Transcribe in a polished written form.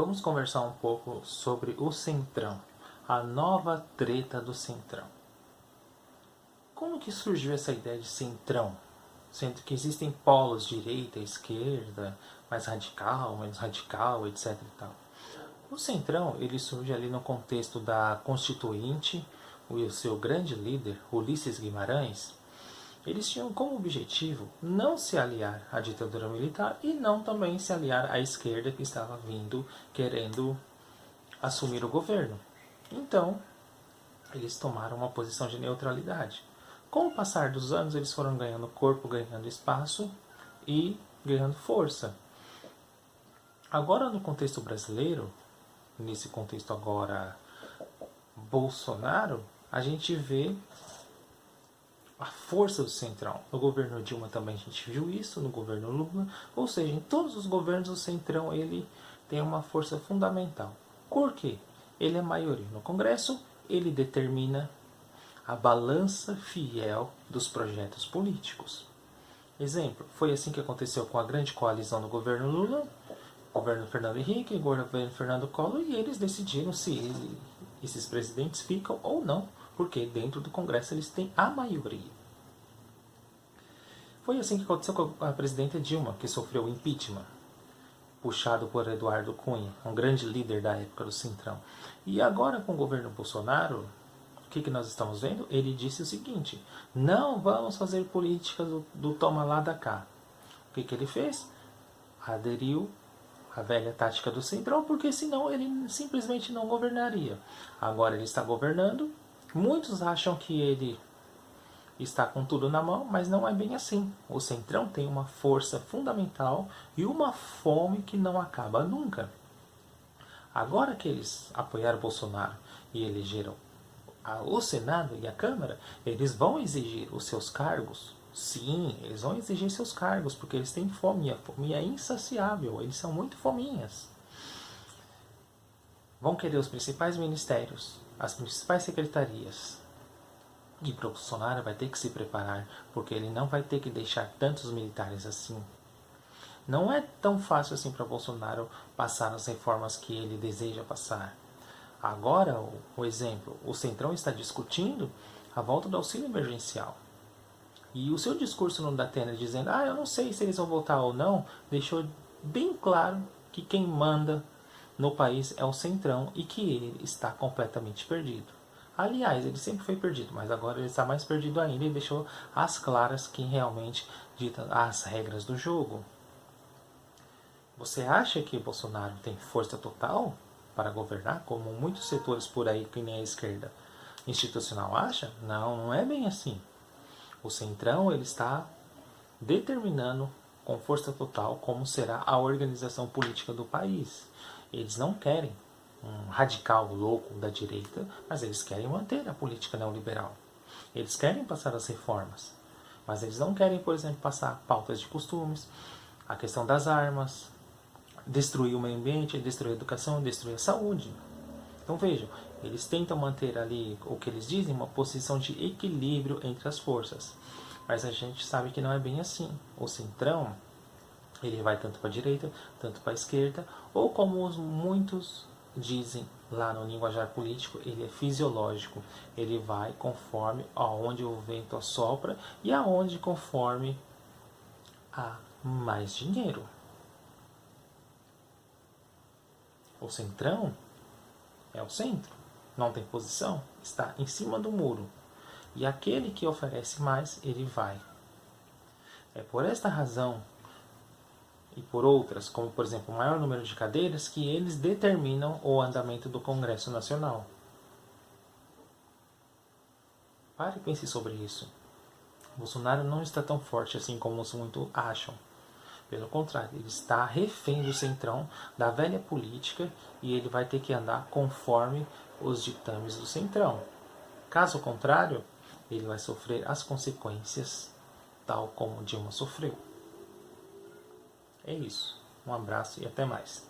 Vamos conversar um pouco sobre o Centrão, a nova treta do Centrão. Como que surgiu essa ideia de Centrão? Sendo que existem polos direita, esquerda, mais radical, menos radical, etc. e tal. O Centrão ele surge ali no contexto da Constituinte, o seu grande líder, Ulisses Guimarães. Eles tinham como objetivo não se aliar à ditadura militar e não também se aliar à esquerda que estava vindo querendo assumir o governo. Então, eles tomaram uma posição de neutralidade. Com o passar dos anos, eles foram ganhando corpo, ganhando espaço e ganhando força. Agora, no contexto brasileiro, nesse contexto agora Bolsonaro, a gente vê a força do Centrão. No governo Dilma também a gente viu isso, no governo Lula, ou seja, em todos os governos o Centrão ele tem uma força fundamental. Por quê? Ele é maioria no Congresso, ele determina a balança fiel dos projetos políticos. Exemplo, foi assim que aconteceu com a grande coalizão do governo Lula, governo Fernando Henrique, governo Fernando Collor, e eles decidiram se esses presidentes ficam ou não, porque dentro do Congresso eles têm a maioria. Foi assim que aconteceu com a presidenta Dilma, que sofreu impeachment, puxado por Eduardo Cunha, um grande líder da época do Centrão. E agora com o governo Bolsonaro, o que nós estamos vendo? Ele disse o seguinte: não vamos fazer política do toma lá da cá. O que ele fez? Aderiu à velha tática do Centrão, porque senão ele simplesmente não governaria. Agora ele está governando. Muitos acham que ele está com tudo na mão, mas não é bem assim. O Centrão tem uma força fundamental e uma fome que não acaba nunca. Agora que eles apoiaram Bolsonaro e elegeram o Senado e a Câmara, eles vão exigir os seus cargos. Sim, eles vão exigir seus cargos, porque eles têm fome, e a fome é insaciável, eles são muito fominhas. Vão querer os principais ministérios, as principais secretarias. E Bolsonaro vai ter que se preparar, porque ele não vai ter que deixar tantos militares assim. Não é tão fácil assim para Bolsonaro passar as reformas que ele deseja passar. Agora, o exemplo, o Centrão está discutindo a volta do auxílio emergencial. E o seu discurso no Datena dizendo, eu não sei se eles vão votar ou não, deixou bem claro que quem manda no país é o Centrão e que ele está completamente perdido. Aliás, ele sempre foi perdido, mas agora ele está mais perdido ainda e deixou às claras quem realmente dita as regras do jogo. Você acha que Bolsonaro tem força total para governar, como muitos setores por aí, que nem a esquerda institucional acha? Não, não é bem assim. O Centrão ele está determinando com força total como será a organização política do país. Eles não querem um radical louco da direita, mas eles querem manter a política neoliberal. Eles querem passar as reformas, mas eles não querem, por exemplo, passar pautas de costumes, a questão das armas, destruir o meio ambiente, destruir a educação, destruir a saúde. Então vejam, eles tentam manter ali o que eles dizem, uma posição de equilíbrio entre as forças. Mas a gente sabe que não é bem assim. O Centrão, ele vai tanto para a direita, tanto para a esquerda, ou como muitos dizem lá no linguajar político, ele é fisiológico. Ele vai conforme aonde o vento assopra e aonde conforme há mais dinheiro. O Centrão é o centro, não tem posição, está em cima do muro. E aquele que oferece mais, ele vai. É por esta razão e por outras, como por exemplo o maior número de cadeiras, que eles determinam o andamento do Congresso Nacional. Pare e pense sobre isso. Bolsonaro não está tão forte assim como muitos acham. Pelo contrário, ele está refém do Centrão, da velha política, e ele vai ter que andar conforme os ditames do Centrão. Caso contrário, ele vai sofrer as consequências, tal como Dilma sofreu. É isso. Um abraço e até mais.